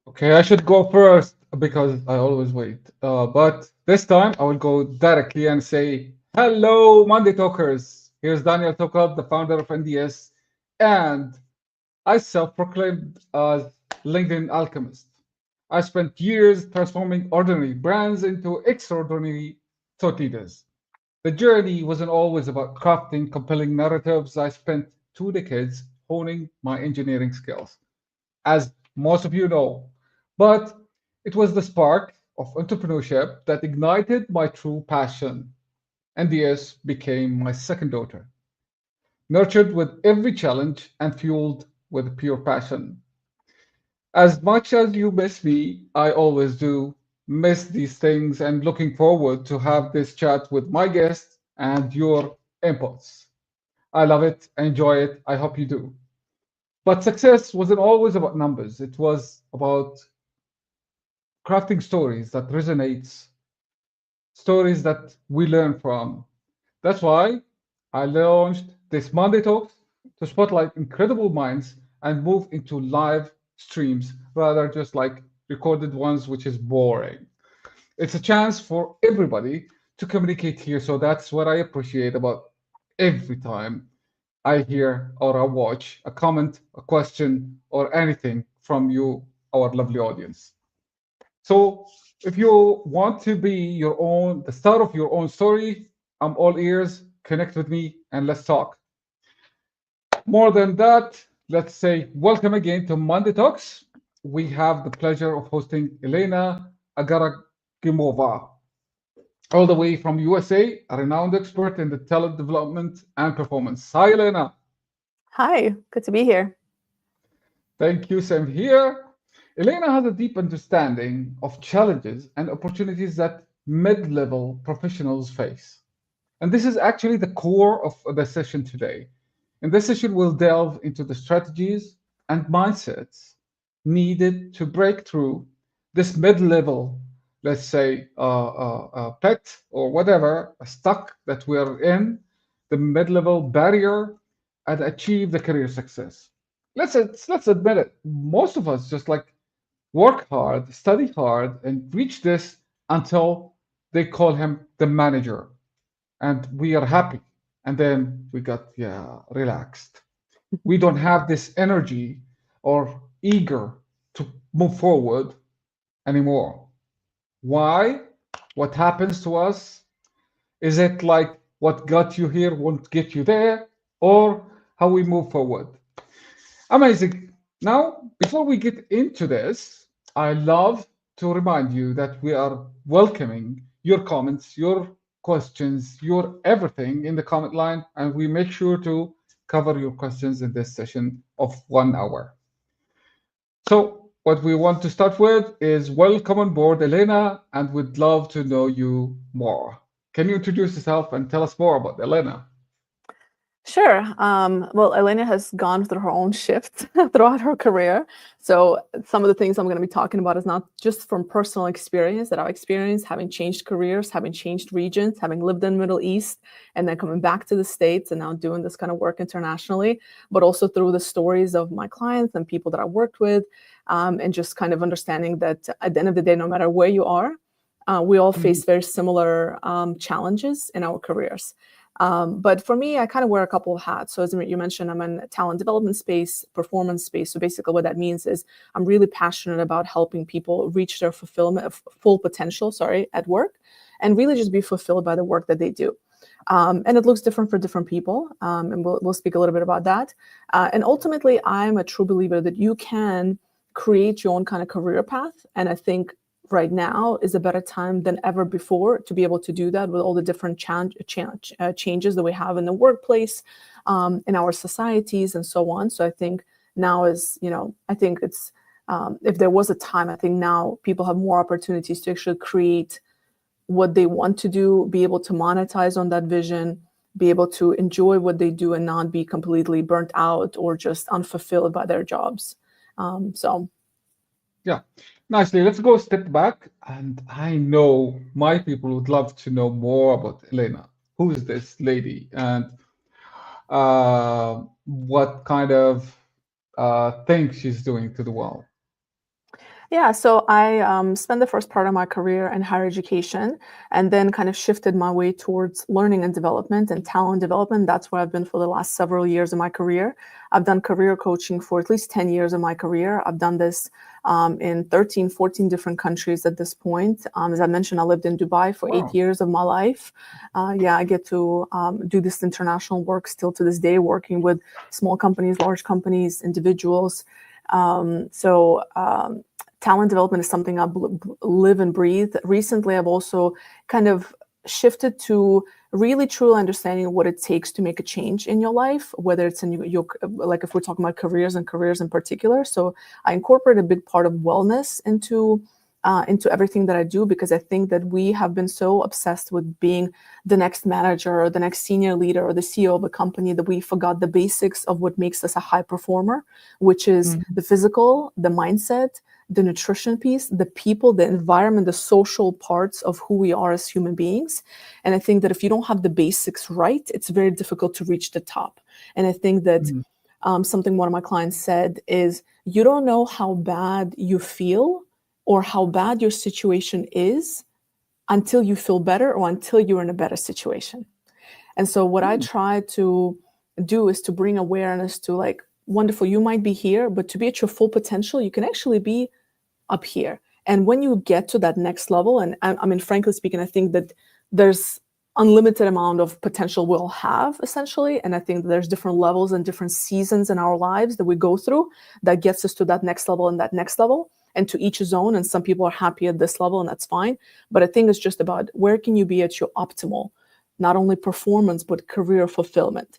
Okay, I should go first because I always wait. But this time I will go directly and say, hello, Monday Talkers. Here's Daniel Tokov, the founder of NDS, and I self-proclaimed as LinkedIn alchemist. I spent years transforming ordinary brands into extraordinary thought leaders. The journey wasn't always about crafting compelling narratives. I spent 2 decades honing my engineering skills, as most of you know. But it was the spark of entrepreneurship that ignited my true passion. NDS became my second daughter, nurtured with every challenge and fueled with pure passion. As much as you miss me, I always do miss these things and looking forward to have this chat with my guests and your inputs. I love it, enjoy it. I hope you do. But success wasn't always about numbers. It was about crafting stories that resonates, stories that we learn from. That's why I launched this Monday Talks to spotlight incredible minds and move into live streams rather just like recorded ones, which is boring. It's a chance for everybody to communicate here. So that's what I appreciate about every time I hear or I watch a comment, a question, or anything from you, our lovely audience. So if you want to be the star of your own story, I'm all ears. Connect with me and let's talk. More than that, let's say welcome again to Monday Talks. We have the pleasure of hosting Elena Agaragimova, all the way from USA, a renowned expert in the talent development and performance. Hi, Elena. Hi, good to be here. Thank you, same here. Elena has a deep understanding of challenges and opportunities that mid level professionals face. And this is actually the core of the session today. In this session, we'll delve into the strategies and mindsets needed to break through this mid level, let's say, pet or whatever, stuck that we're in, the mid level barrier, and achieve the career success. Let's admit it. Most of us just like work hard, study hard, and reach this until they call him the manager and we are happy. And then we got, yeah, relaxed. We don't have this energy or eager to move forward anymore. Why? What happens to us? Is it like what got you here won't get you there, or how we move forward? Amazing. Now, before we get into this, I love to remind you that we are welcoming your comments, your questions, your everything in the comment line, and we make sure to cover your questions in this session of 1 hour. So, what we want to start with is welcome on board, Elena, and we'd love to know you more. Can you introduce yourself and tell us more about Elena? Sure. Well, Elena has gone through her own shift throughout her career. So some of the things I'm going to be talking about is not just from personal experience that I've experienced, having changed careers, having changed regions, having lived in the Middle East, and then coming back to the States and now doing this kind of work internationally, but also through the stories of my clients and people that I worked with, and just kind of understanding that at the end of the day, no matter where you are, we all face very similar challenges in our careers. But for me, I kind of wear a couple of hats. So as you mentioned, I'm in talent development space, performance space. So basically what that means is I'm really passionate about helping people reach their full potential, at work, and really just be fulfilled by the work that they do. And it looks different for different people. And we'll speak a little bit about that. And ultimately, I'm a true believer that you can create your own kind of career path. And I think right now is a better time than ever before to be able to do that with all the different changes that we have in the workplace, in our societies, and so on. So I think now is, I think it's, if there was a time, I think now people have more opportunities to actually create what they want to do, be able to monetize on that vision, be able to enjoy what they do and not be completely burnt out or just unfulfilled by their jobs. So Yeah, nicely. Let's go a step back. And I know my people would love to know more about Elena. Who is this lady? And what kind of things she's doing to the world? Yeah, so I spent the first part of my career in higher education and then kind of shifted my way towards learning and development and talent development. That's where I've been for the last several years of my career. I've done career coaching for at least 10 years of my career. I've done this in 13, 14 different countries at this point. As I mentioned, I lived in Dubai for 8 years of my life. Yeah, I get to do this international work still to this day, working with small companies, large companies, individuals. Talent development is something I live and breathe. Recently, I've also kind of shifted to really truly understanding what it takes to make a change in your life, whether it's in your like if we're talking about careers and careers in particular. So I incorporate a big part of wellness into everything that I do, because I think that we have been so obsessed with being the next manager or the next senior leader or the CEO of a company that we forgot the basics of what makes us a high performer, which is the physical, the mindset, the nutrition piece, the people, the environment, the social parts of who we are as human beings. And I think that if you don't have the basics right, it's very difficult to reach the top. And I think that something one of my clients said is, you don't know how bad you feel or how bad your situation is until you feel better or until you're in a better situation. And so what I try to do is to bring awareness to, like, wonderful, you might be here, but to be at your full potential, you can actually be up here. And when you get to that next level, and I mean, frankly speaking, I think that there's unlimited amount of potential we'll have, essentially. And I think there's different levels and different seasons in our lives that we go through that gets us to that next level and that next level, and to each his own. And some people are happy at this level, and that's fine. But I think it's just about where can you be at your optimal, not only performance, but career fulfillment.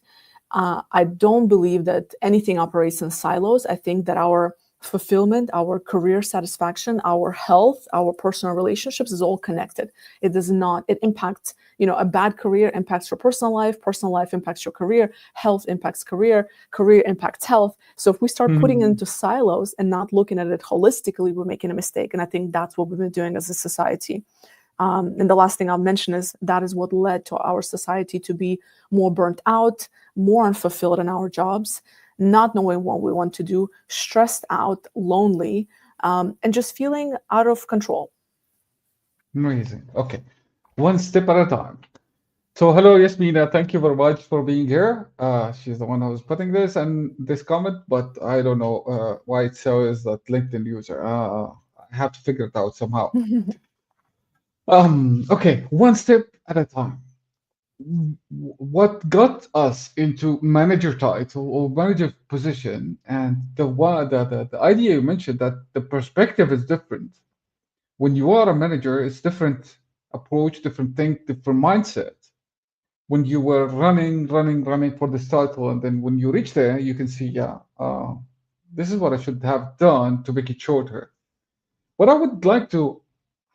I don't believe that anything operates in silos. I think that our fulfillment, our career satisfaction, our health, our personal relationships is all connected. It does not, it impacts, a bad career impacts your personal life impacts your career, health impacts career impacts health. So if we start putting it into silos and not looking at it holistically, we're making a mistake. And I think that's what we've been doing as a society. And the last thing I'll mention is that is what led to our society to be more burnt out, more unfulfilled in our jobs, not knowing what we want to do, stressed out, lonely, and just feeling out of control. Amazing. Okay. One step at a time. So, hello, Yasmina. Thank you very much for being here. She's the one who's putting this and this comment, but I don't know why it shows that LinkedIn user. I have to figure it out somehow. Okay, one step at a time. What got us into manager title or manager position, and the idea you mentioned, that the perspective is different. When you are a manager, it's different approach, different thing, different mindset. When you were running for this title, and then when you reach there, you can see, yeah, this is what I should have done to make it shorter. What I would like to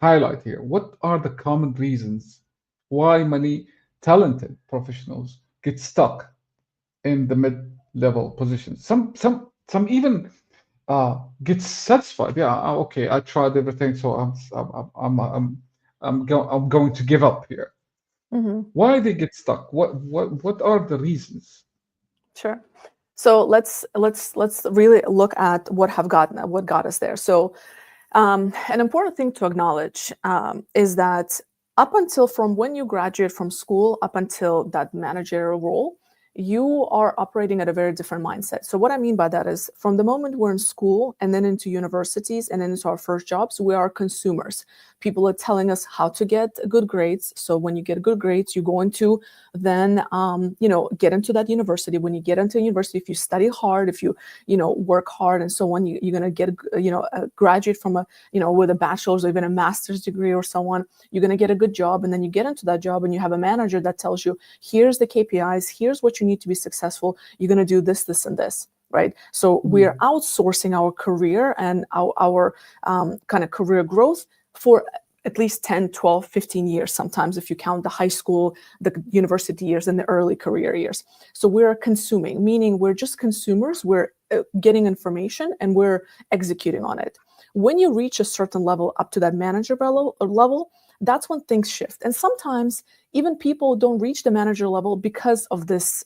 highlight here, what are the common reasons why many talented professionals get stuck in the mid-level positions? Some even get satisfied. Yeah, okay, I tried everything, so I'm going to give up here. Why they get stuck? What are the reasons? Sure. So let's really look at what got us there. So an important thing to acknowledge is that up until from when you graduate from school up until that managerial role, you are operating at a very different mindset. So what I mean by that is, from the moment we're in school and then into universities and then into our first jobs, we are consumers. People are telling us how to get good grades. So when you get good grades, you go into then get into that university. When you get into university, if you study hard, if you work hard and so on, you're going to get a graduate from a with a bachelor's or even a master's degree or so on. You're going to get a good job, and then you get into that job and you have a manager that tells you, here's the KPIs, here's what you need to be successful. You're going to do this, this, and this. Right. So we're outsourcing our career and our kind of career growth for at least 10, 12, 15 years, sometimes if you count the high school, the university years, and the early career years. So we're consuming, meaning we're just consumers. We're getting information and we're executing on it. When you reach a certain level, up to that manager level, that's when things shift. And sometimes even people don't reach the manager level because of this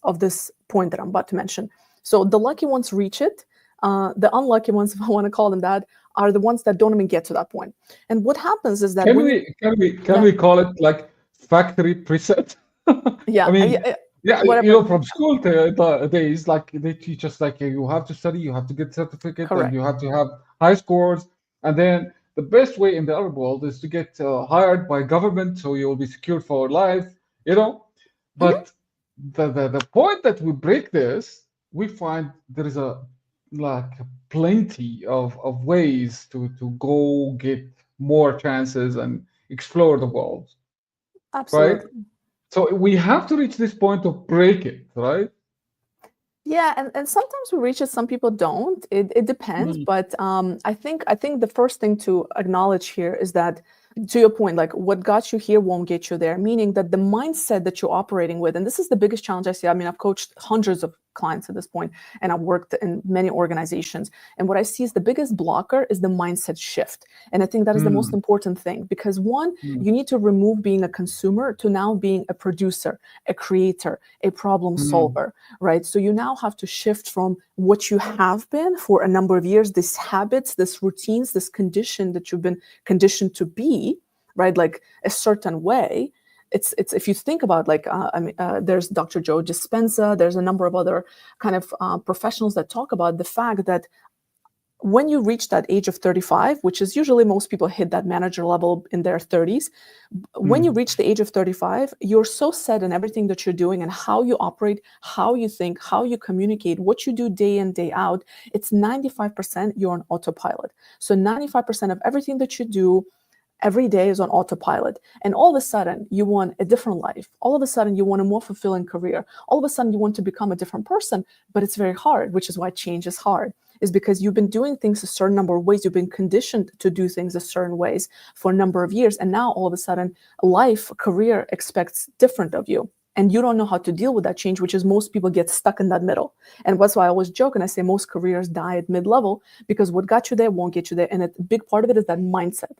point that I'm about to mention. So the lucky ones reach it, The unlucky ones, if I want to call them that, are the ones that don't even get to that point. And what happens is that Can when you, we yeah, call it like factory preset? I yeah, mean, yeah, whatever, from school days, like they teach us like you have to study, you have to get certificate, and you correct. have to have high scores, and then the best way in the other world is to get hired by government, so you'll be secured for life, you know. Mhm. But the point that we break this, we find there is a like plenty of ways to go get more chances and explore the world, right? Absolutely. So we have to reach this point to break it, right? Yeah, and sometimes we reach it, some people don't. It depends, Mm, but I think the first thing to acknowledge here is that, to your point, like what got you here won't get you there. Meaning that the mindset that you're operating with, and this is the biggest challenge I see. I mean, I've coached hundreds of clients at this point, and I've worked in many organizations. And what I see is the biggest blocker is the mindset shift. And I think that is the most mm, important thing because one, mm, you need to remove being a consumer to now being a producer, a creator, a problem mm, solver, right? So you now have to shift from what you have been for a number of years, these habits, this routines, this condition that you've been conditioned to be, right? Like a certain way. It's if you think about like there's Dr. Joe Dispenza, there's a number of other kind of professionals that talk about the fact that when you reach that age of 35, which is usually most people hit that manager level in their 30s, when you mm, reach the age of 35, you're so set in everything that you're doing and how you operate, how you think, how you communicate, what you do day in, day out. It's 95% you're on autopilot. So 95% of everything that you do every day is on autopilot. And all of a sudden, you want a different life. All of a sudden, you want a more fulfilling career. All of a sudden, you want to become a different person, but it's very hard, which is why change is hard, is because you've been doing things a certain number of ways. You've been conditioned to do things a certain ways for a number of years. And now all of a sudden, life, career expects different of you. And you don't know how to deal with that change, which is most people get stuck in that middle. And that's why I always joke and I say most careers die at mid-level because what got you there won't get you there. And a big part of it is that mindset.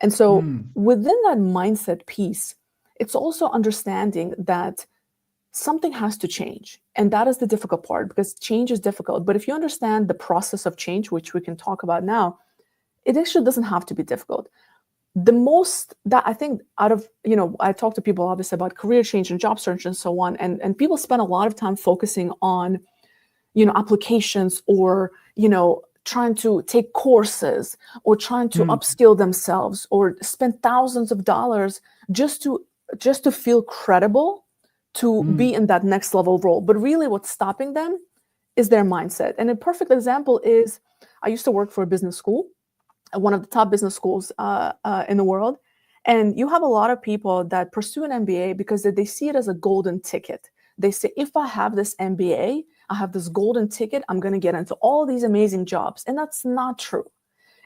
And so mm, within that mindset piece, it's also understanding that something has to change. And that is the difficult part because change is difficult. But if you understand the process of change, which we can talk about now, it actually doesn't have to be difficult. The most that I think out of, I talk to people obviously about career change and job search and so on. And people spend a lot of time focusing on applications or trying to take courses or trying to mm, upskill themselves or spend thousands of dollars just to feel credible to be mm, in that next level role. But really what's stopping them is their mindset. And a perfect example is I used to work for a business school, one of the top business schools in the world. And you have a lot of people that pursue an MBA because they see it as a golden ticket. They say, if I have this MBA, I have this golden ticket, I'm going to get into all these amazing jobs. And that's not true.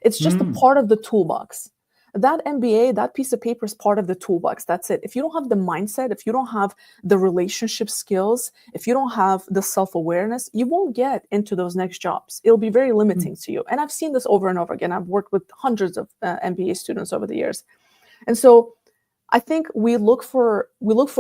It's just a mm, part of the toolbox. That MBA, that piece of paper is part of the toolbox. That's it. If you don't have the mindset, if you don't have the relationship skills, if you don't have the self awareness, you won't get into those next jobs. It'll be very mm, limiting to you. And I've seen this over and over again. I've worked with hundreds of MBA students over the years. And so I think we look for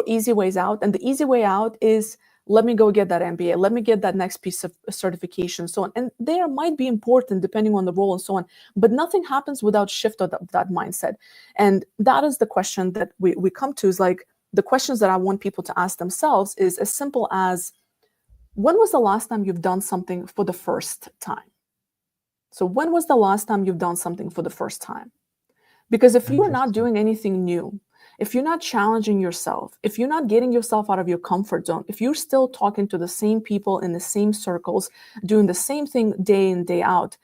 easy ways out, and the easy way out is let me go get that MBA, let me get that next piece of certification, so on. And there might be important depending on the role and so on, but nothing happens without shift of that mindset. And that is the question that we come to is like the questions that I want people to ask themselves is as simple as when was the last time you've done something for the first time? So when was the last time you've done something for the first time? Because if you're not interesting. doing anything new, if you're not challenging yourself, if you're not getting yourself out of your comfort zone, if you're still talking to the same people in the same circles, doing the same thing day in, day out,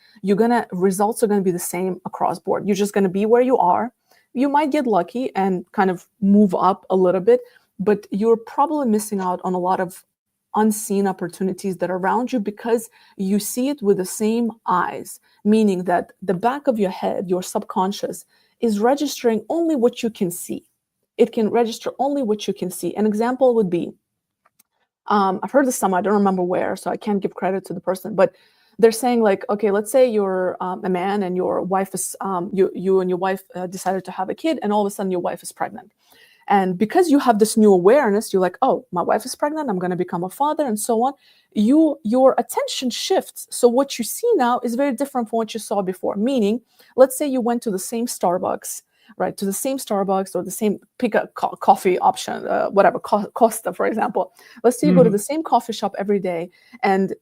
results are gonna be the same across board. You're just gonna be where you are. You might get lucky and kind of move up a little bit, but you're probably missing out on a lot of unseen opportunities that are around you because you see it with the same eyes, meaning that the back of your head, your subconscious, is registering only what you can see. It can register only what you can see. An example would be I've heard this somewhere, I don't remember where, so I can't give credit to the person, but they're saying like, okay, let's say you're a man and your wife is, you and your wife decided to have a kid, and all of a sudden your wife is pregnant. And because you have this new awareness, you're like, oh, my wife is pregnant, I'm going to become a father, and so on. Your attention shifts. So what you see now is very different from what you saw before. Meaning, let's say you went to the same Starbucks, right? To the same Starbucks or the same pick a coffee option, whatever, Costa, for example. Let's say you go to the same coffee shop every day, and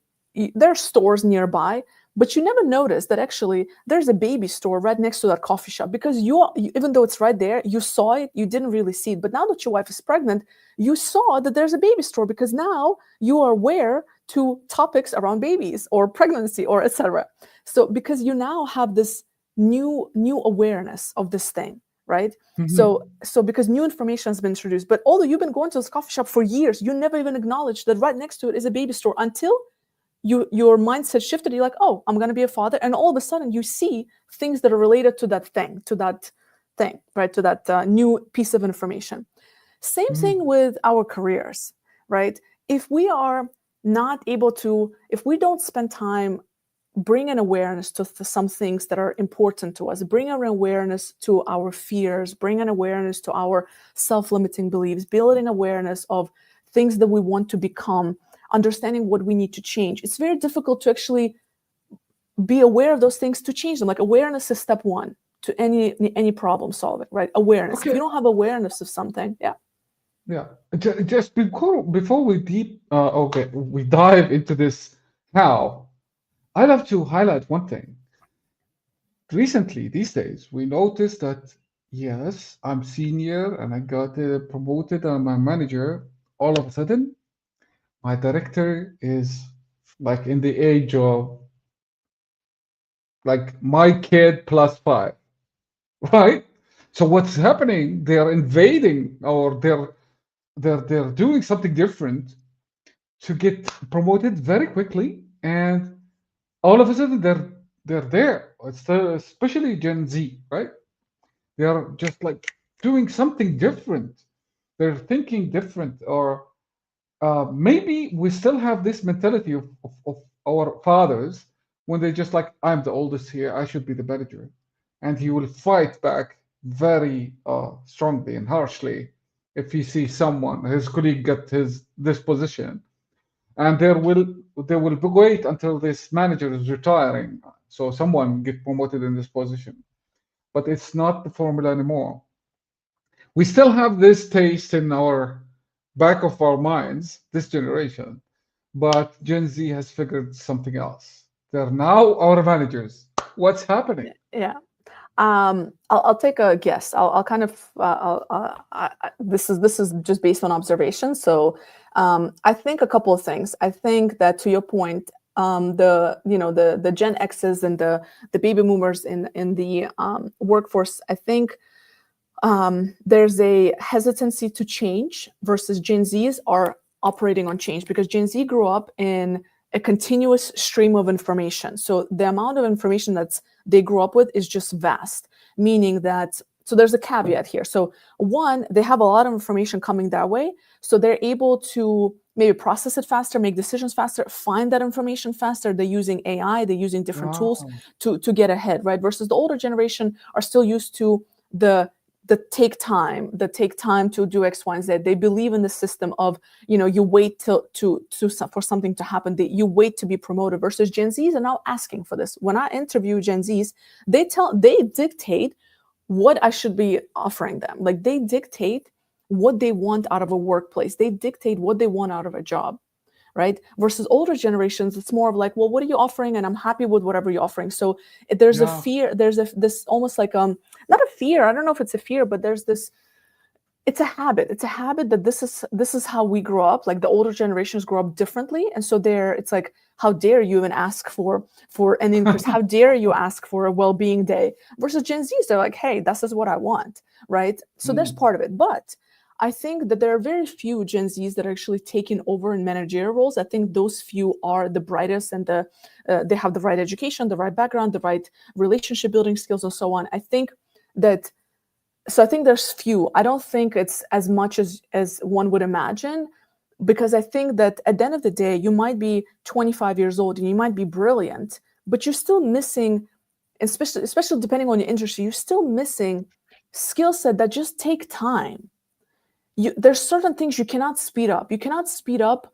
there are stores nearby, but you never notice that actually there's a baby store right next to that coffee shop, because even though it's right there, you saw it, you didn't really see it. But now that your wife is pregnant, you saw that there's a baby store, because now you are aware to topics around babies or pregnancy or etc. So because you now have this new awareness of this thing, right? So because new information has been introduced, but although you've been going to this coffee shop for years, you never even acknowledged that right next to it is a baby store until your mindset shifted. You're like, oh, I'm going to be a father, and all of a sudden you see things that are related to that thing, right, to that new piece of information. Same thing with our careers, right? If we are not able to, if we don't spend time bring an awareness to some things that are important to us, bring an awareness to our fears, bring an awareness to our self-limiting beliefs, building awareness of things that we want to become, understanding what we need to change. It's very difficult to actually be aware of those things to change them. Like, awareness is step one to any problem solving, right? Awareness. Okay. If you don't have awareness of something, just before we dive into this how, I'd love to highlight one thing. Recently, these days, we noticed that, yes, I'm senior and I got promoted, and I'm a manager. All of a sudden, my director is like in the age of like my kid plus 5, right? So what's happening? They're invading, or they're doing something different to get promoted very quickly, and all of a sudden they're there. It's especially Gen Z, right? They're just like doing something different. They're thinking different, or maybe we still have this mentality of our fathers, when they're just like, I'm the oldest here, I should be the manager. And he will fight back very strongly and harshly if he sees someone, his colleague, get this position. And they will wait until this manager is retiring, so someone get promoted in this position. But it's not the formula anymore. We still have this taste in our back of our minds, this generation, but Gen Z has figured something else. They're now our managers. What's happening? Yeah. I'll take a guess. I'll kind of this is just based on observation. So I think a couple of things. I think that, to your point, the Gen X's and the baby boomers in the workforce, I think there's a hesitancy to change versus Gen Zs are operating on change, because Gen Z grew up in a continuous stream of information. So the amount of information that they grew up with is just vast, meaning that, so there's a caveat here. So one, they have a lot of information coming their way, so they're able to maybe process it faster, make decisions faster, find that information faster. They're using AI, they're using different tools to get ahead, right? Versus the older generation are still used to the take time to do X, Y, and Z. They believe in the system of, you wait for something to happen. You wait to be promoted. Versus Gen Zs are now asking for this. When I interview Gen Zs, they dictate what I should be offering them. Like, they dictate what they want out of a workplace. They dictate what they want out of a job. Right? Versus older generations, it's more of like, well, what are you offering? And I'm happy with whatever you're offering. So there's a fear, there's this almost like, not a fear, I don't know if it's a fear, but there's this, it's a habit that this is how we grow up. Like, the older generations grow up differently. And so it's like, how dare you even ask for an increase? How dare you ask for a well-being day? Versus Gen Zs, they're like, hey, this is what I want, right? So there's part of it. But I think that there are very few Gen Zs that are actually taking over in managerial roles. I think those few are the brightest, and they have the right education, the right background, the right relationship building skills, and so on. I think there's few. I don't think it's as much as one would imagine, because I think that at the end of the day, you might be 25 years old and you might be brilliant, but you're still missing, especially depending on your industry, you're still missing skill set that just take time. there's certain things you cannot speed up. You cannot speed up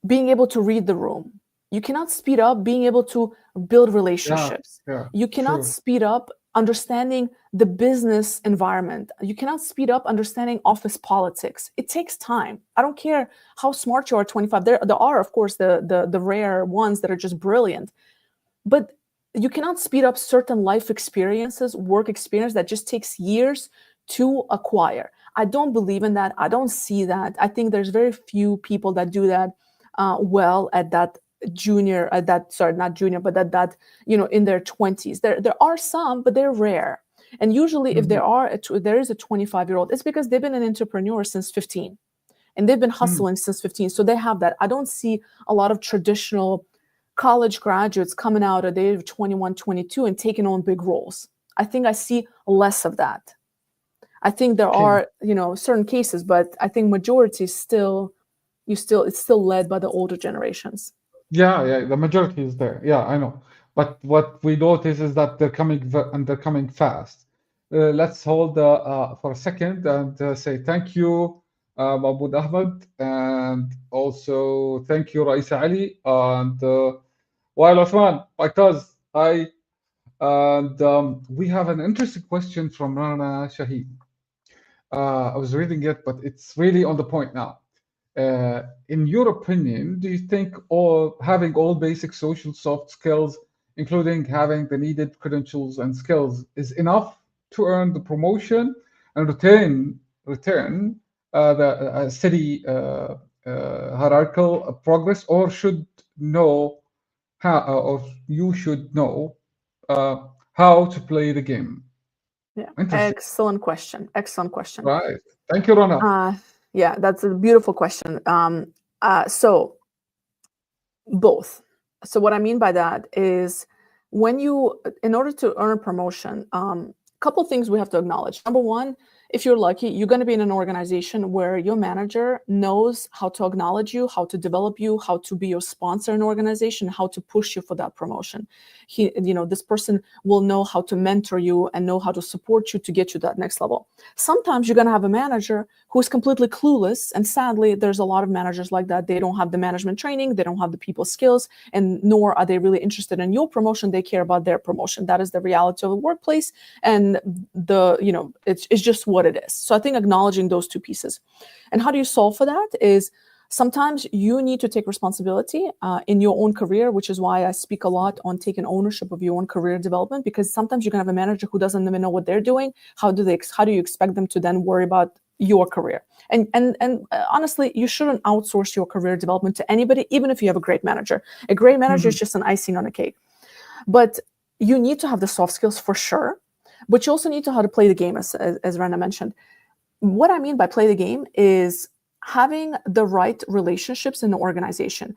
being able to read the room. You cannot speed up being able to build Yeah, relationships. yeah, You cannot true. speed up understanding the business environment. You cannot speed up understanding office politics. It takes time. I don't care how smart you are at 25. There are, of course, the rare ones that are just brilliant. But you cannot speed up certain life experiences, work experience that just takes years to acquire. I don't believe in that. I don't see that. I think there's very few people that do that well at that junior, at that, sorry, not junior, but at that, in their 20s. There are some, but they're rare. And usually if Mhm. there is a 25-year-old, it's because they've been an entrepreneur since 15 and they've been Mm. hustling since 15. So they have that. I don't see a lot of traditional college graduates coming out at the age of 21, 22 and taking on big roles. I think I see less of that. I think there Okay. are, certain cases, but I think majority it's still led by the older generations. Yeah, yeah, the majority is there. Yeah, I know. But what we notice is that and they're coming fast. Let's hold for a second and say thank you, Mahmoud Ahmed, and also thank you, Raisa Ali, and Wael Osman, my cousin. Hi. And we have an interesting question from Rana Shahid. I was reading it, but it's really on the point now. In your opinion, do you think having all basic social soft skills, including having the needed credentials and skills, is enough to earn the promotion and return the steady hierarchical progress, or or you should know uh, how to play the game? Yeah. Interesting, Excellent question. Excellent question. right? Thank you, Rana. Uh, yeah, that's a beautiful question. So both. So what I mean by that is in order to earn a promotion, a couple of things we have to acknowledge. Number one, if you're lucky, you're going to be in an organization where your manager knows how to acknowledge you, how to develop you, how to be your sponsor in an organization, how to push you for that promotion. This person will know how to mentor you and know how to support you to get you to that next level. Sometimes you're going to have a manager who is completely clueless, and sadly, there's a lot of managers like that. They don't have the management training, they don't have the people skills, and nor are they really interested in your promotion. They care about their promotion. That is the reality of the workplace, and it's just what it is. So I think acknowledging those two pieces. And how do you solve for that is sometimes you need to take responsibility in your own career, which is why I speak a lot on taking ownership of your own career development, because sometimes you can have a manager who doesn't even know what they're doing. How do you expect them to then worry about your career? And honestly, you shouldn't outsource your career development to anybody, even if you have a great manager. A great manager is Mhm. just an icing on a cake. But you need to have the soft skills for sure, but you also need to know how to play the game, as Rana mentioned. What I mean by play the game is having the right relationships in the organization.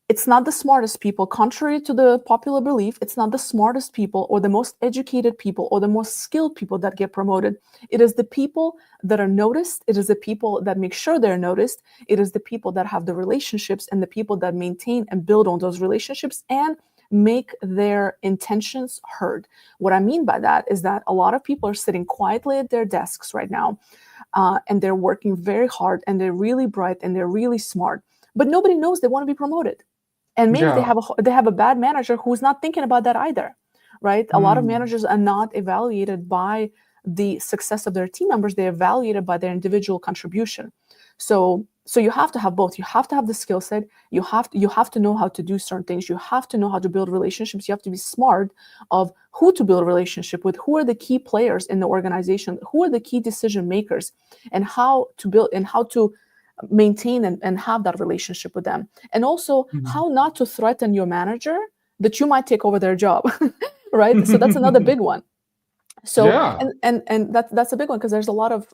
It's not the smartest people, contrary to the popular belief. It's not the smartest people or the most educated people or the most skilled people that get promoted. It is the people that are noticed. It is the people that make sure they're noticed. It is the people that have the relationships and the people that maintain and build on those relationships and make their intentions heard. What I mean by that is that a lot of people are sitting quietly at their desks right now, and they're working very hard and they're really bright and they're really smart, but nobody knows they want to be promoted. And maybe Yeah. they have a bad manager who's not thinking about that either, right? A lot of Mm. managers are not evaluated by the success of their team members. They're evaluated by their individual contribution. So you have to have both. You have to have the skill set. You have to know how to do certain things. You have to know how to build relationships. You have to be smart of who to build a relationship with, who are the key players in the organization, who are the key decision makers, and how to build and how to maintain and have that relationship with them. And also Mhm. how not to threaten your manager that you might take over their job. Right? So that's another big one. So Yeah. and that's a big one, because there's a lot of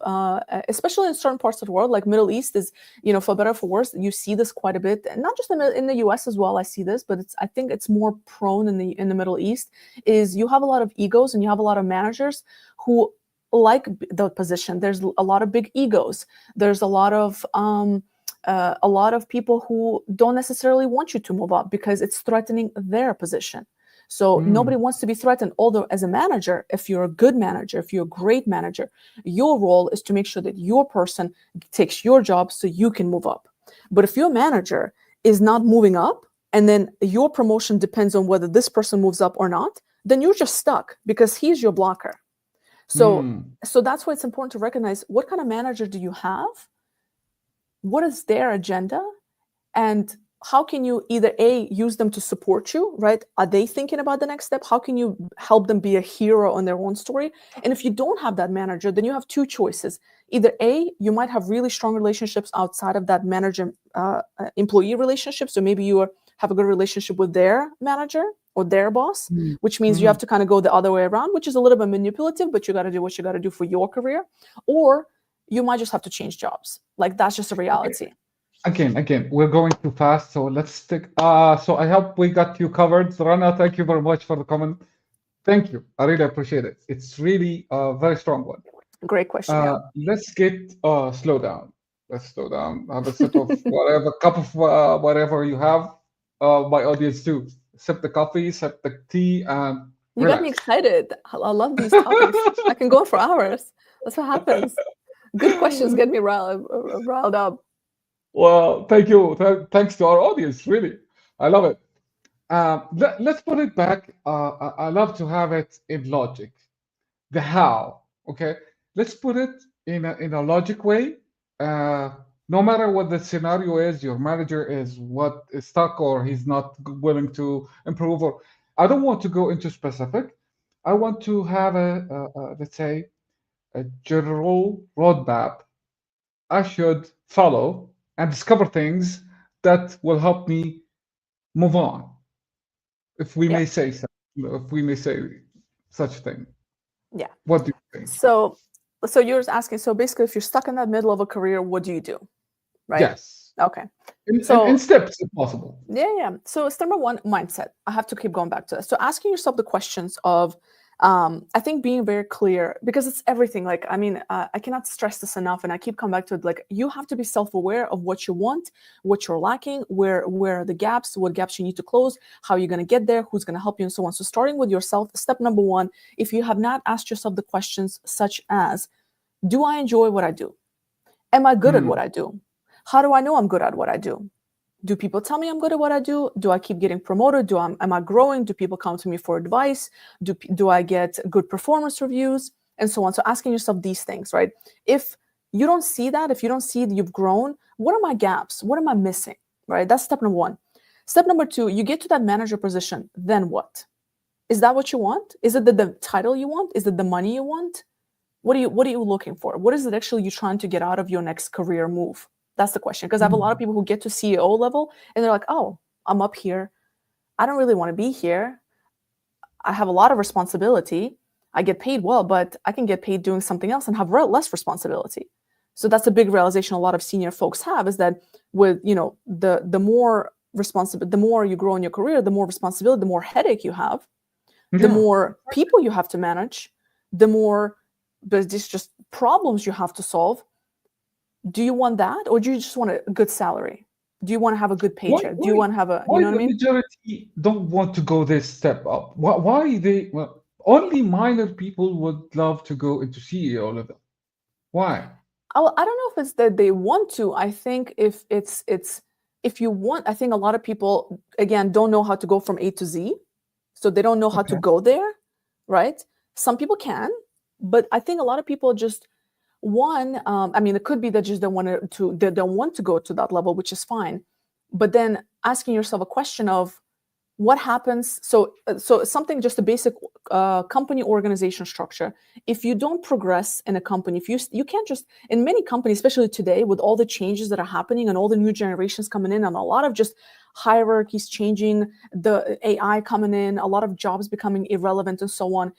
especially in certain parts of the world, like Middle East is, for better or for worse, you see this quite a bit, and not just in the US as well. I see this, but I think it's more prone in the Middle East. Is you have a lot of egos and you have a lot of managers who like the position. There's a lot of big egos. There's a lot of people who don't necessarily want you to move up because it's threatening their position. So nobody wants to be threatened. Although as a manager, if you're a good manager, if you're a great manager, your role is to make sure that your person takes your job so you can move up. But if your manager is not moving up, and then your promotion depends on whether this person moves up or not, then you're just stuck because he's your blocker. So that's why it's important to recognize what kind of manager do you have? What is their agenda? And how can you either use them to support you, right? Are they thinking about the next step? How can you help them be a hero on their own story? And if you don't have that manager, then you have two choices. Either you might have really strong relationships outside of that manager employee relationship. So maybe you have a good relationship with their manager or their boss, which means you have to kind of go the other way around, which is a little bit manipulative, but you got to do what you got to do for your career. Or you might just have to change jobs. Like that's just a reality. Again, we're going too fast, so let's stick. So I hope we got you covered. Rana, thank you very much for the comment. Thank you. I really appreciate it. It's really a very strong one. Great question. Yeah. Let's get slow down. Let's slow down. Have a sip of whatever, cup of whatever you have. My audience too. Sip the coffee, sip the tea, and you got me excited. I love these topics. I can go for hours. That's what happens. Good questions get me riled up. Well, thank you. Thanks to our audience, really. I love it. Let's put it back. I love to have it in logic. The how, okay? Let's put it in a logic way. No matter what the scenario is, your manager is stuck or he's not willing to improve. Or I don't want to go into specific. I want to have let's say, a general roadmap I should follow and discover things that will help me move on, if we may say so, if we may say such a thing. Yeah. What do you think? So you're asking, so basically if you're stuck in that middle of a career, what do you do? Right? Yes. Okay. In steps, if possible. Yeah. So it's number one, mindset. I have to keep going back to this. So asking yourself the questions of, I think being very clear, because it's everything. Like, I mean, I cannot stress this enough, and I keep coming back to it. Like, you have to be self-aware of what you want, what you're lacking, where are the gaps, what gaps you need to close, how you're going to get there, who's going to help you, and so on. So starting with yourself, step number one, if you have not asked yourself the questions such as, do I enjoy what I do? Am I good at what I do? How do I know I'm good at what I do? Do people tell me I'm good at what I do? Do I keep getting promoted? Am I growing? Do people come to me for advice? Do I get good performance reviews? And so on. So asking yourself these things, right? If you don't see that, if you don't see that you've grown, what are my gaps? What am I missing, right? That's step number one. Step number two, you get to that manager position, then what? Is that what you want? Is it the title you want? Is it the money you want? What are you looking for? What is it actually you're trying to get out of your next career move? That's the question. Because I have a lot of people who get to CEO level and they're like, oh, I'm up here. I don't really want to be here. I have a lot of responsibility. I get paid well, but I can get paid doing something else and have less responsibility. So that's a big realization a lot of senior folks have, is that with, the more responsible, the more you grow in your career, the more responsibility, the more headache you have, the more people you have to manage, the more there's just problems you have to solve. Do you want that, or do you just want a good salary? Do you want to have a good paycheck? Do you want to have why the majority don't want to go this step up? Why only minor people would love to go into CEO level? Why? I don't know if it's that they want to. I think if you want, I think a lot of people, again, don't know how to go from A to Z. So they don't know how to go there, right? Some people can, but I think a lot of people just, I mean, it could be that just they don't want to go to that level, which is fine. But then asking yourself a question of what happens. So something, just a basic company organization structure. If you don't progress in a company, if you can't just, in many companies, especially today with all the changes that are happening and all the new generations coming in and a lot of just hierarchies changing, the AI coming in, a lot of jobs becoming irrelevant and so on.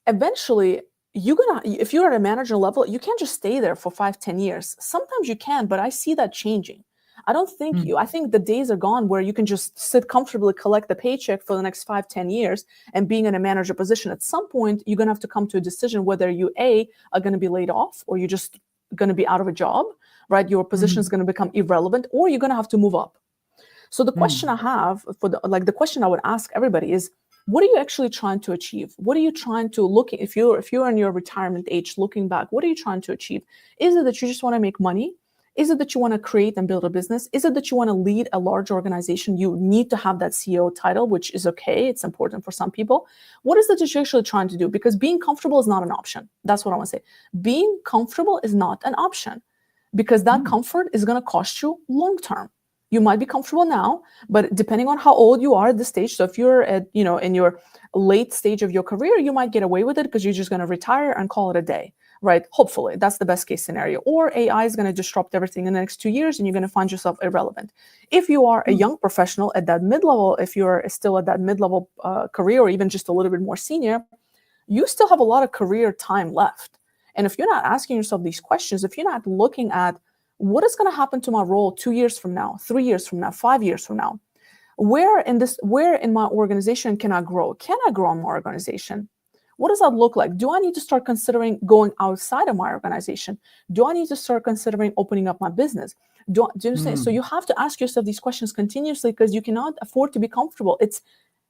Eventually, if you're at a manager level, you can't just stay there for 5-10 years. Sometimes you can, but I see that changing. I don't think I think the days are gone where you can just sit comfortably, collect the paycheck for the next 5-10 years and being in a manager position. At some point, you're going to have to come to a decision whether you are going to be laid off, or you're just going to be out of a job, right? Your position is going to become irrelevant, or you're going to have to move up. So the question I have the question I would ask everybody is, what are you actually trying to achieve? What are you trying to look, if you're in your retirement age, looking back, what are you trying to achieve? Is it that you just want to make money? Is it that you want to create and build a business? Is it that you want to lead a large organization? You need to have that CEO title, which is okay. It's important for some people. What is it that you're actually trying to do? Because being comfortable is not an option. That's what I want to say. Being comfortable is not an option, because that comfort is going to cost you long term. You might be comfortable now, but depending on how old you are at this stage, so if you're at, in your late stage of your career, you might get away with it because you're just going to retire and call it a day. Right? Hopefully, that's the best case scenario. Or AI is going to disrupt everything in the next 2 years and you're going to find yourself irrelevant. If you are a young professional at that mid-level, if you're still at that mid-level career, or even just a little bit more senior, you still have a lot of career time left. And if you're not asking yourself these questions, if you're not looking at what is going to happen to my role 2 years from now, 3 years from now, 5 years from now, where in my organization can I grow? Can I grow in my organization? What does that look like? Do I need to start considering going outside of my organization? Do I need to start considering opening up my business? Do you understand? So you have to ask yourself these questions continuously, because you cannot afford to be comfortable.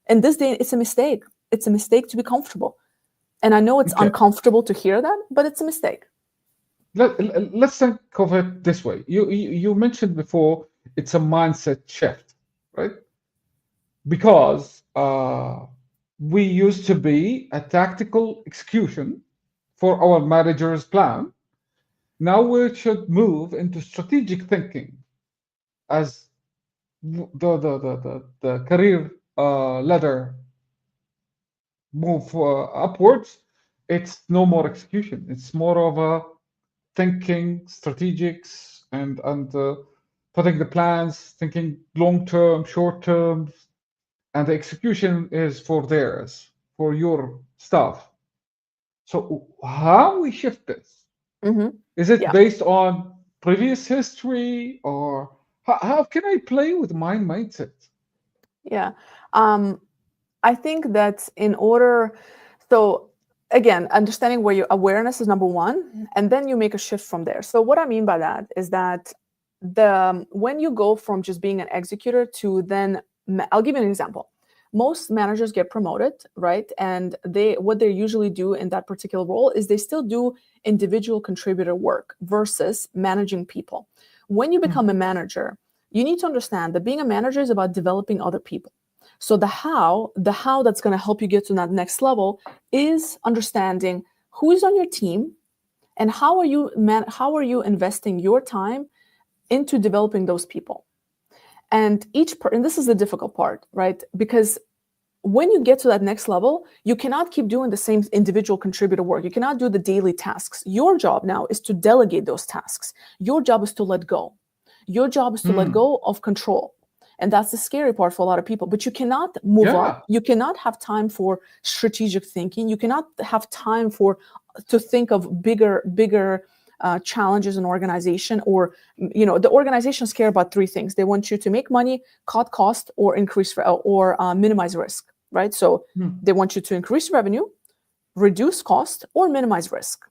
In this day, it's a mistake. It's a mistake to be comfortable. And I know it's uncomfortable to hear that, but it's a mistake. Let's think of it this way. You mentioned before it's a mindset shift, right? Because we used to be a tactical execution for our manager's plan. Now we should move into strategic thinking as the career ladder move upwards. It's no more execution. It's more of a thinking, strategics, and putting the plans, thinking long term, short term, and the execution is for theirs, for your staff. So how we shift this? Is it based on previous history, or how can I play with my mindset? Yeah. I think that so again, understanding where your awareness is number one, and then you make a shift from there. So what I mean by that is that when you go from just being an executor to then, I'll give you an example. Most managers get promoted, right? And what they usually do in that particular role is they still do individual contributor work versus managing people. When you become a manager, you need to understand that being a manager is about developing other people. So the how that's going to help you get to that next level is understanding who is on your team and how are you investing your time into developing those people. And and this is the difficult part, right? Because when you get to that next level, you cannot keep doing the same individual contributor work. You cannot do the daily tasks. Your job now is to delegate those tasks. Your job is to let go. Your job is to let go of control. And that's the scary part for a lot of people. But you cannot move up. You cannot have time for strategic thinking. You cannot have time to think of bigger challenges in organization, or the organizations care about three things. They want you to make money, cut cost, or minimize risk, right? So they want you to increase revenue, reduce cost, or minimize risk.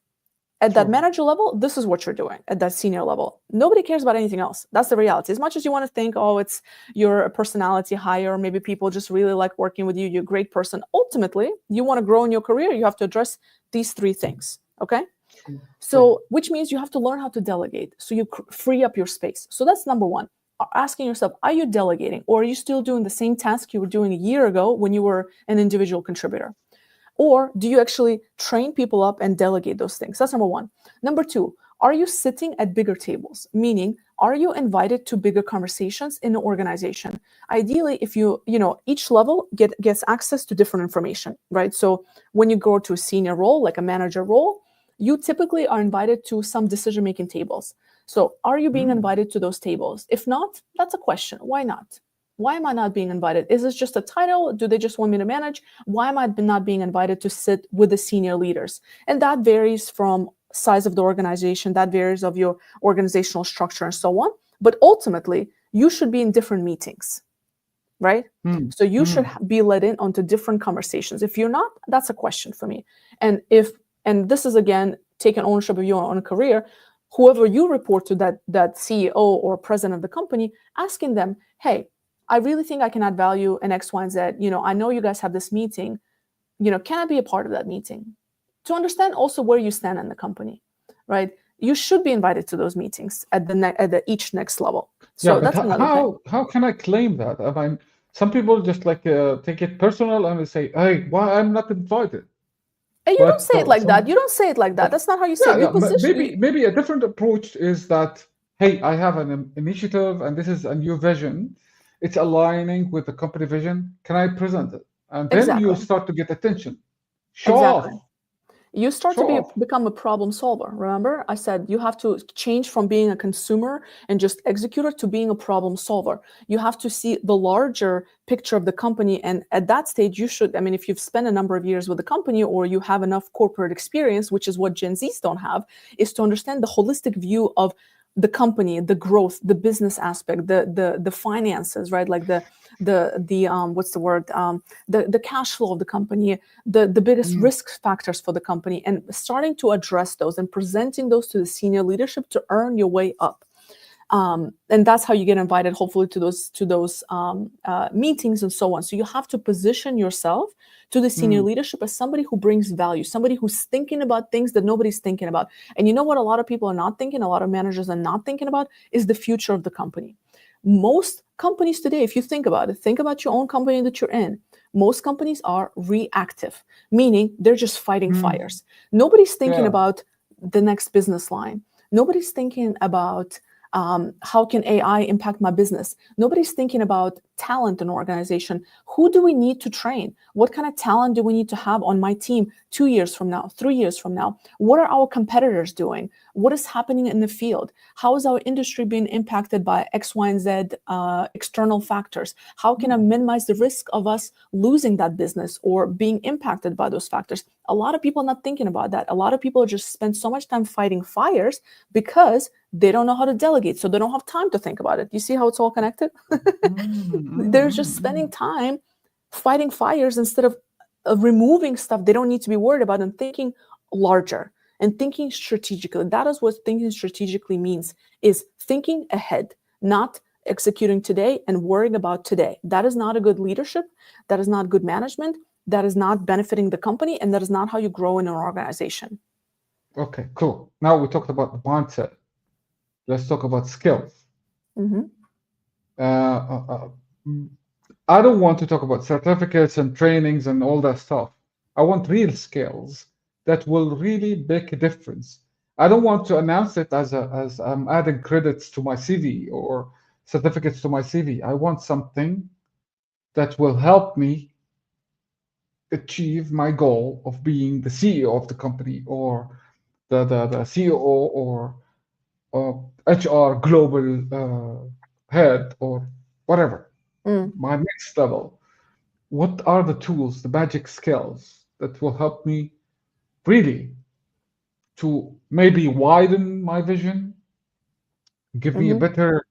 At that manager level, this is what you're doing. At that senior level, nobody cares about anything else. That's the reality. As much as you want to think, it's your personality hire, or maybe people just really like working with you, you're a great person. Ultimately, you want to grow in your career, you have to address these three things, okay? So, which means you have to learn how to delegate. So you free up your space. So that's number one. Asking yourself, are you delegating, or are you still doing the same task you were doing a year ago when you were an individual contributor? Or do you actually train people up and delegate those things? That's number one. Number two, are you sitting at bigger tables? Meaning, are you invited to bigger conversations in the organization? Ideally, if each level gets access to different information, right? So when you go to a senior role, like a manager role, you typically are invited to some decision-making tables. So are you being invited to those tables? If not, that's a question. Why not? Why am I not being invited? Is this just a title? Do they just want me to manage? Why am I not being invited to sit with the senior leaders? And that varies from size of the organization, that varies of your organizational structure and so on. But ultimately, you should be in different meetings, right? So you should be let in onto different conversations. If you're not, that's a question for me. And this is, again, taking ownership of your own career, whoever you report to, that CEO or president of the company, asking them, hey, I really think I can add value in X, Y, and Z. I know you guys have this meeting. Can I be a part of that meeting? To understand also where you stand in the company, right? You should be invited to those meetings at the each next level. Yeah, So but that's another thing. how can I claim that? I mean, some people just like take it personal and they say, "Hey, why I'm not invited?" And you don't But say it like that. some, You don't say it like that. but That's not how you say yeah, it. You yeah, position. maybe a different approach is that, hey, I have an initiative and this is a new vision. It's aligning with the company vision. Can I present it? And then you Exactly. start to get attention. Show Exactly. off, You start show to off. become a problem solver. Remember, I said you have to change from being a consumer and just executor to being a problem solver. You have to see the larger picture of the company. And at that stage, you should, I mean, if you've spent a number of years with the company or you have enough corporate experience, which is what Gen Zs don't have, is to understand the holistic view of the company, the growth, the business aspect, the finances, right? Like the what's the word? The cash flow of the company, the biggest Mm, risk factors for the company, and starting to address those and presenting those to the senior leadership to earn your way up. And that's how you get invited, hopefully, to those meetings and so on. So you have to position yourself to the senior mm, leadership as somebody who brings value, somebody who's thinking about things that nobody's thinking about. And you know what? A lot of people are not thinking. A lot of managers are not thinking about is the future of the company. Most companies today, if you think about it, think about your own company that you're in. Most companies are reactive, meaning they're just fighting mm. fires. Nobody's thinking Yeah. about the next business line. Nobody's thinking about how can AI impact my business? Nobody's thinking about talent in an organization. Who do we need to train? What kind of talent do we need to have on my team 2 years from now, 3 years from now? What are our competitors doing? What is happening in the field? How is our industry being impacted by X, Y, and Z external factors? How can I Mm. minimize the risk of us losing that business or being impacted by those factors? A lot of people are not thinking about that. A lot of people just spend so much time fighting fires because they don't know how to delegate, so they don't have time to think about it. You see how it's all connected? Mm, mm, They're just mm, spending mm. time fighting fires instead of removing stuff they don't need to be worried about and thinking larger and thinking strategically. That is what thinking strategically means, is thinking ahead, not executing today and worrying about today. That is not a good leadership. That is not good management. That is not benefiting the company, and that is not how you grow in an organization. Okay, cool. Now we talked about the mindset. Let's talk about skills. Mhm. Uh, uh, uh, mm, I don't want to talk about certificates and trainings and all that stuff. I want real skills that will really make a difference. I don't want to announce it as I'm adding credits to my CV or certificates to my CV. I want something that will help me achieve my goal of being the CEO of the company or the CEO or HR global head or whatever, Mm. my next level. What are the tools, the magic skills that will help me really to maybe widen my vision, give me a Mhm. better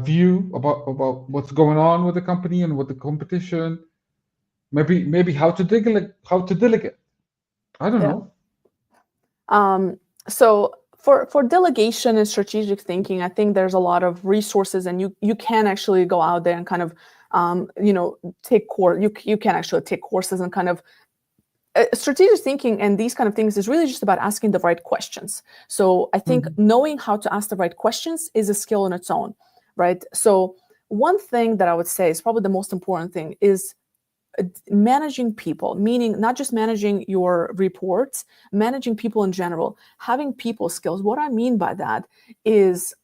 view about what's going on with the company and with the competition. Maybe how to delegate. I don't Yeah. know. Um, so for delegation and strategic thinking, I think there's a lot of resources, and you can actually go out there and kind of take course. You can actually take courses and kind of strategic thinking and these kind of things is really just about asking the right questions. So I think Mhm. knowing how to ask the right questions is a skill in its own, right? So one thing that I would say is probably the most important thing is managing people, meaning not just managing your reports, managing people in general, having people skills. What I mean by that is,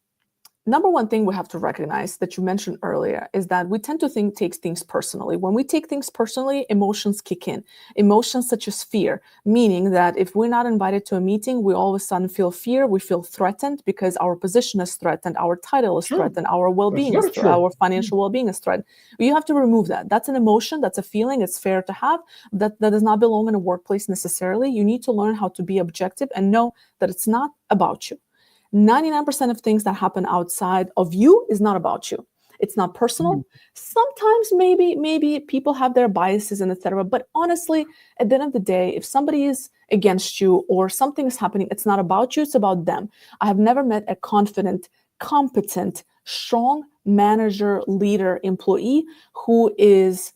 number one thing we have to recognize that you mentioned earlier is that we tend to take things personally. When we take things personally, emotions kick in. Emotions such as fear, meaning that if we're not invited to a meeting, we all of a sudden feel fear. We feel threatened because our position is threatened, our title is True. threatened, our That's well-being is very true. our financial well-being is threatened. You have to remove that. That's an emotion. That's a feeling. It's fair to have. That does not belong in a workplace necessarily. You need to learn how to be objective and know that it's not about you. 99% of things that happen outside of you is not about you. It's not Mm. personal. Sometimes maybe people have their biases and etc. But honestly, at the end of the day, if somebody is against you or something is happening, it's not about you, it's about them. I have never met a confident, competent, strong manager, leader, employee who is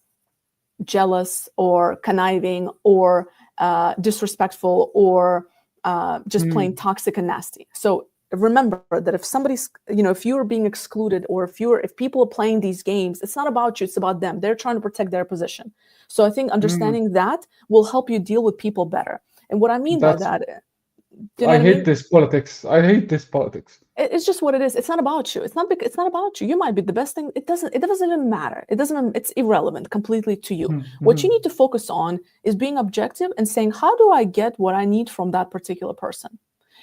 jealous or conniving or disrespectful or just plain toxic and nasty. So remember that if somebody's, if you are being excluded, or if people are playing these games, it's not about you, it's about them. They're trying to protect their position. So I think understanding that will help you deal with people better. And what I mean by That's that, you know I what I hate mean? this politics. I hate this politics. It's just what it is. It's not about you. It's not about you. You might be the best thing. It doesn't even matter. It's irrelevant completely to you. What you need to focus on is being objective and saying, how do I get what I need from that particular person?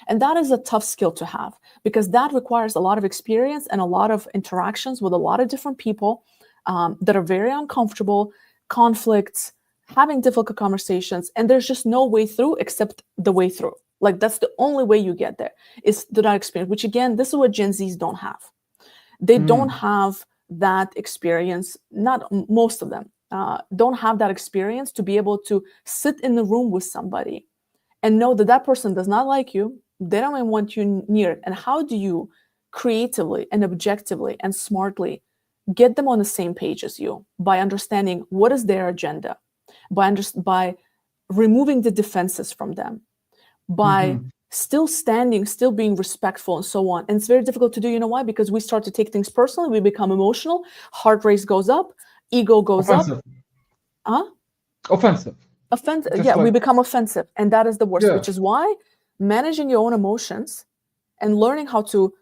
And that is a tough skill to have, because that requires a lot of experience and a lot of interactions with a lot of different people that are very uncomfortable, conflicts, having difficult conversations, and there's just no way through except the way through. Like, that's the only way you get there, is through that experience, which again, this is what Gen Zs don't have. They don't have that experience. Not most of them don't have that experience to be able to sit in the room with somebody and know that that person does not like you. They don't even want you near it. And how do you creatively and objectively and smartly get them on the same page as you? By understanding what is their agenda, by removing the defenses from them, by still standing, still being respectful, and so on. And it's very difficult to do. You know why? Because we start to take things personally. We become emotional. Heart rate goes up. Ego goes Offensive. up. Huh? Offensive. Offensive. Just Yeah, we like, become offensive. And that is the worst, yeah. which is why managing your own emotions and learning how to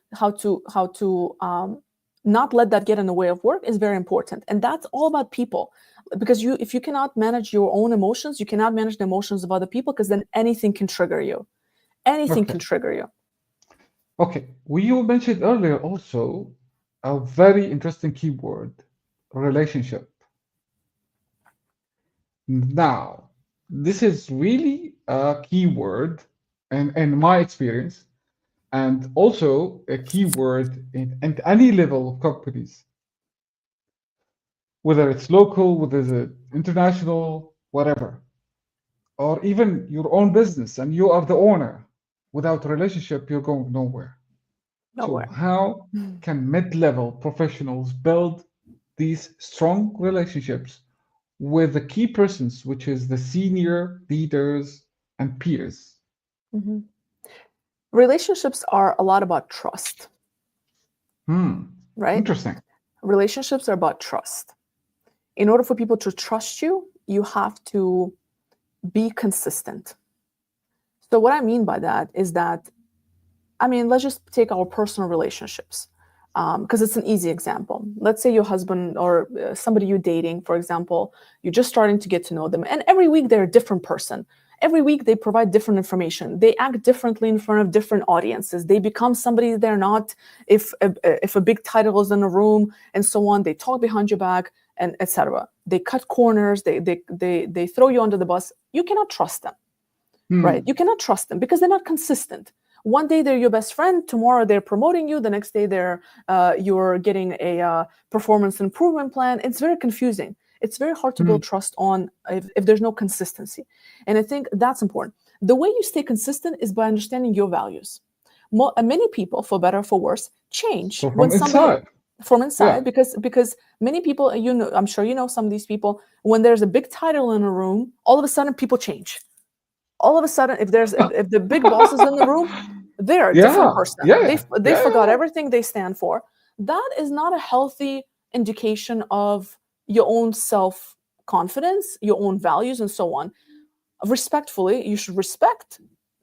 not let that get in the way of work is very important. And that's all about people. Because if you cannot manage your own emotions, you cannot manage the emotions of other people, because then anything can trigger you. Anything Okay. can trigger you. Okay. You mentioned earlier also a very interesting keyword, relationship. Now, this is really a keyword in my experience, and also a keyword in any level of companies, whether it's local, whether it's international, whatever, or even your own business, and you are the owner. Without a relationship, you're going nowhere. So, Nowhere. how can mid-level professionals build these strong relationships with the key persons, which is the senior leaders and peers? Mhm. Relationships are a lot about trust, right? Interesting. Relationships are about trust. In order for people to trust you, you have to be consistent. So what I mean by that is that, let's just take our personal relationships, because it's an easy example. Let's say your husband or somebody you're dating, for example, you're just starting to get to know them, and every week they're a different person. Every week they provide different information. They act differently in front of different audiences. They become somebody they're not if a big title is in a room, and so on. They talk behind your back, and etc. They cut corners. They throw you under the bus. You cannot trust them, right? You cannot trust them because they're not consistent. One day they're your best friend. Tomorrow they're promoting you. The next day you're getting a performance improvement plan. It's very confusing. It's very hard to build trust on if there's no consistency. And I think that's important. The way you stay consistent is by understanding your values. Many people, for better or for worse, change So when from somebody inside, from yeah. inside, because many people, I'm sure you know some of these people, when there's a big title in a room, all of a sudden people change. All of a sudden, if the big boss is in the room, they're a different Yeah, person. They yeah, they yeah, forgot yeah. everything they stand for. That is not a healthy indication of your own self confidence, your own values, and so on. Respectfully, you should respect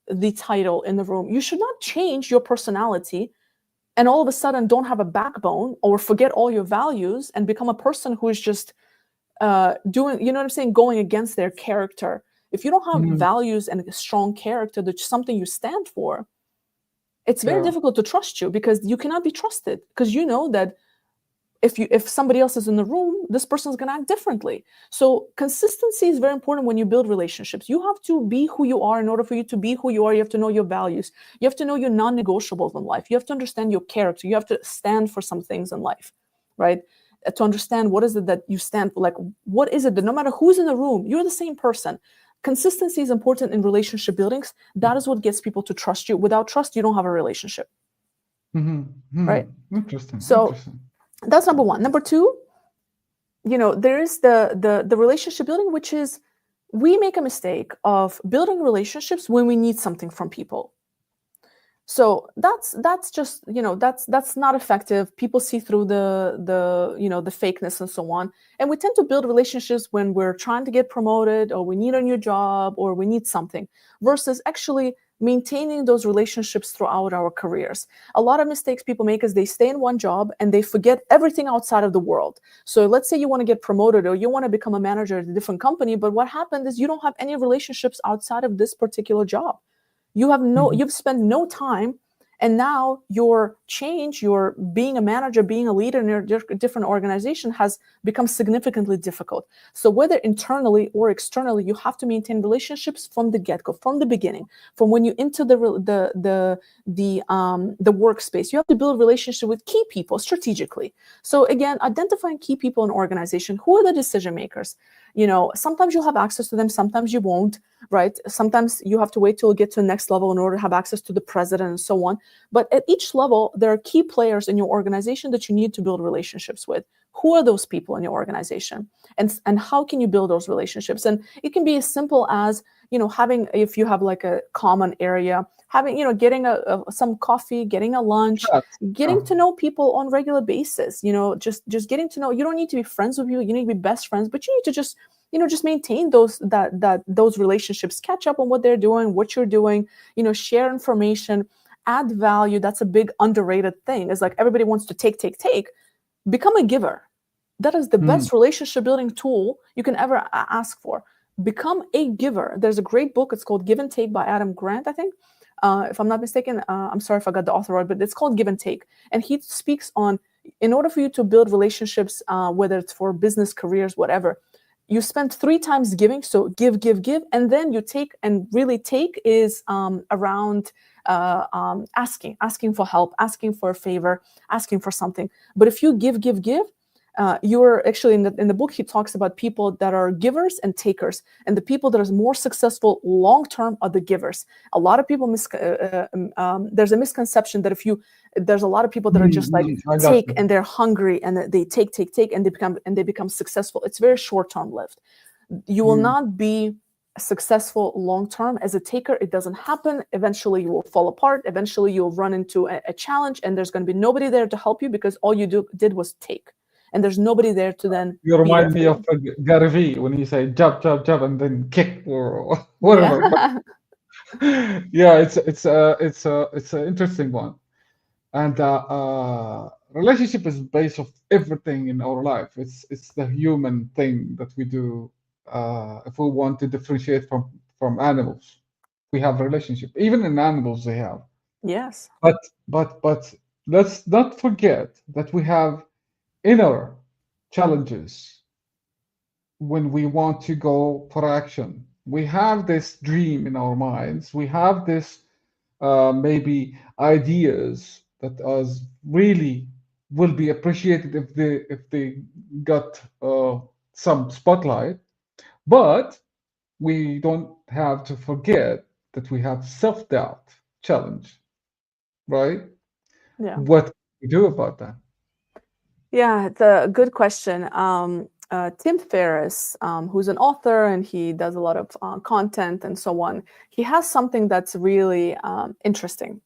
the title in the room. You should not change your personality and all of a sudden don't have a backbone or forget all your values and become a person who is just doing, you know what I'm saying, going against their character. If you don't have Mhm. values and a strong character, that's something you stand for, it's very Yeah. difficult to trust you, because you cannot be trusted, because you know that if somebody else is in the room, this person is going to act differently. So consistency is very important when you build relationships. You have to be who you are. In order for you to be who you are, you have to know your values. You have to know your non-negotiables in life. You have to understand your character. You have to stand for some things in life, right? To understand what is it that you stand for. Like, what is it that no matter who's in the room, you're the same person. Consistency is important in relationship buildings. That is what gets people to trust you. Without trust, you don't have a relationship. right? Interesting. So Interesting. that's number one. Number two, there is the relationship building, which is we make a mistake of building relationships when we need something from people. So that's just that's not effective. People see through the fakeness and so on, and we tend to build relationships when we're trying to get promoted or we need a new job or we need something, versus actually maintaining those relationships throughout our careers. A lot of mistakes people make is they stay in one job and they forget everything outside of the world. So let's say you want to get promoted or you want to become a manager at a different company, but what happened is you don't have any relationships outside of this particular job. You've spent no time, and now your being a manager, being a leader in a different organization has become significantly difficult. So whether internally or externally, you have to maintain relationships from the get-go, from the beginning, from when you enter the workspace. You have to build relationship with key people strategically. So again, identifying key people in organization. Who are the decision makers? Sometimes you'll have access to them, sometimes you won't, right? Sometimes you have to wait till you get to the next level in order to have access to the president and so on. But at each level, there are key players in your organization that you need to build relationships with. Who are those people in your organization? And how can you build those relationships? And it can be as simple as, having, if you have like a common area, having, getting some coffee, getting a lunch, getting to know people on regular basis, just getting to know. You don't need to be friends with people, you need to be best friends, but you need to just maintain those relationships, catch up on what they're doing, what you're doing, share information, add value. That's a big underrated thing. Is like everybody wants to take. Become a giver. That is the best relationship building tool you can ever ask for. Become a giver. There's a great book. It's called Give and Take by Adam Grant, I think. If I'm not mistaken, I'm sorry if I got the author right, but it's called Give and Take. And he speaks on, in order for you to build relationships, whether it's for business, careers, whatever, you spend 3 times giving. So give, and then you take. And really take is around asking for help, asking for a favor, asking for something. But if you give, you're actually in the book, he talks about people that are givers and takers, and the people that are more successful long term are the givers. A lot of people there's a misconception that there's a lot of people that are just like take, and they're hungry and they take, and they become successful. It's very short term lived. You will not be successful long term as a taker. It doesn't happen. Eventually you will fall apart. Eventually you'll run into a challenge, and there's going to be nobody there to help you because all you did was take. And there's nobody there to then. You remind me of Gary Vee when he say jab, and then kick or whatever. Yeah, it's an interesting one, and relationship is base of everything in our life. It's the human thing that we do. If we want to differentiate from animals, we have relationship. Even in animals, they have. Yes. But let's not forget that we have inner challenges when we want to go for action. We have this dream in our minds. We have this maybe ideas that us really will be appreciated if they got some spotlight. But we don't have to forget that we have self-doubt challenge, right? Yeah. What do we do about that? Yeah, it's a good question. Tim Ferriss, who's an author and he does a lot of content and so on, he has something that's really interesting.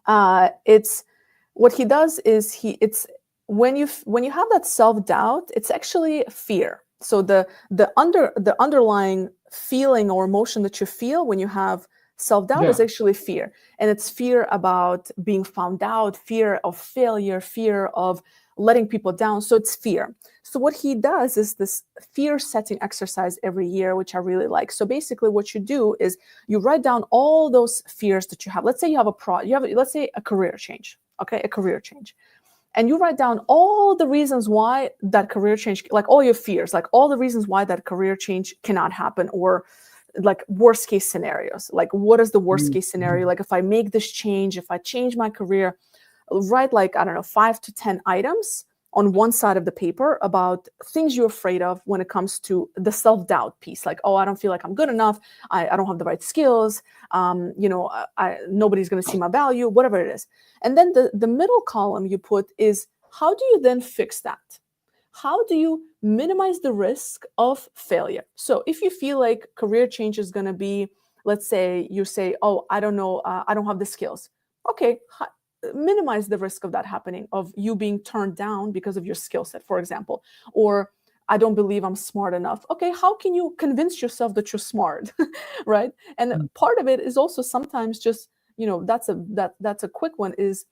It's what he does is it's when you have that self-doubt, it's actually fear. So the underlying feeling or emotion that you feel when you have self-doubt is actually fear. And it's fear about being found out, fear of failure, fear of letting people down. So it's fear. So what he does is this fear setting exercise every year, which I really like. So basically what you do is you write down all those fears that you have. Let's say you have let's say a career change, okay? A career change. And you write down all the reasons why that career change, like all your fears, like all the reasons why that career change cannot happen, or like worst case scenarios. Like what is the worst case scenario? Like if I make this change, if I change my career, write like, I don't know, 5 to 10 items on one side of the paper about things you're afraid of when it comes to the self-doubt piece. Like, oh, I don't feel like I'm good enough. I don't have the right skills. Nobody's going to see my value, whatever it is. And then the middle column you put is, how do you then fix that? How do you minimize the risk of failure? So if you feel like career change is going to be, let's say you say, oh, I don't know, I don't have the skills. Okay, minimize the risk of that happening, of you being turned down because of your skill set, for example. Or I don't believe I'm smart enough. Okay, how can you convince yourself that you're smart, right? And part of it is also sometimes just, that's a quick one, is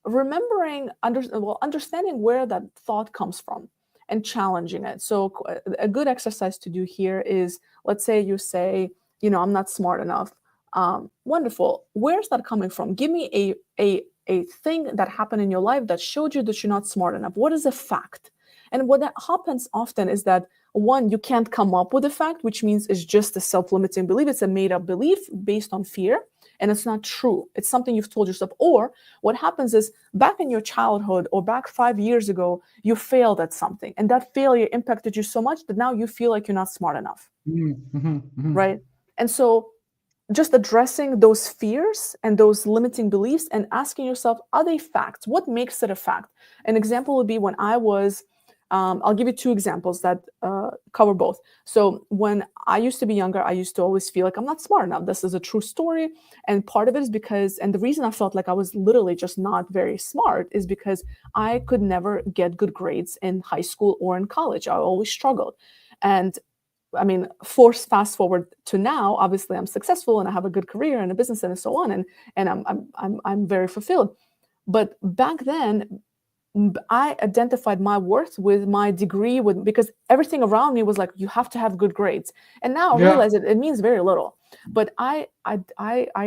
remembering, understanding where that thought comes from and challenging it. So a good exercise to do here is, let's say you say, I'm not smart enough. Wonderful. Where's that coming from? Give me a thing that happened in your life that showed you that you're not smart enough. What is a fact? And what that happens often is that, one, you can't come up with a fact, which means it's just a self-limiting belief. It's a made-up belief based on fear, and it's not true. It's something you've told yourself. Or what happens is, back in your childhood or back 5 years ago, you failed at something, and that failure impacted you so much that now you feel like you're not smart enough, right? And so just addressing those fears and those limiting beliefs and asking yourself, are they facts? What makes it a fact? An example would be when I was, I'll give you two examples that cover both. So when I used to be younger, I used to always feel like I'm not smart enough. This is a true story. And part of it is because, and the reason I felt like I was literally just not very smart is because I could never get good grades in high school or in college. I always struggled. And I mean, fast forward to now, obviously I'm successful and I have a good career and a business and so on. And I'm very fulfilled. But back then, I identified my worth with my degree, because everything around me was like, you have to have good grades. And now I realize it means very little. But I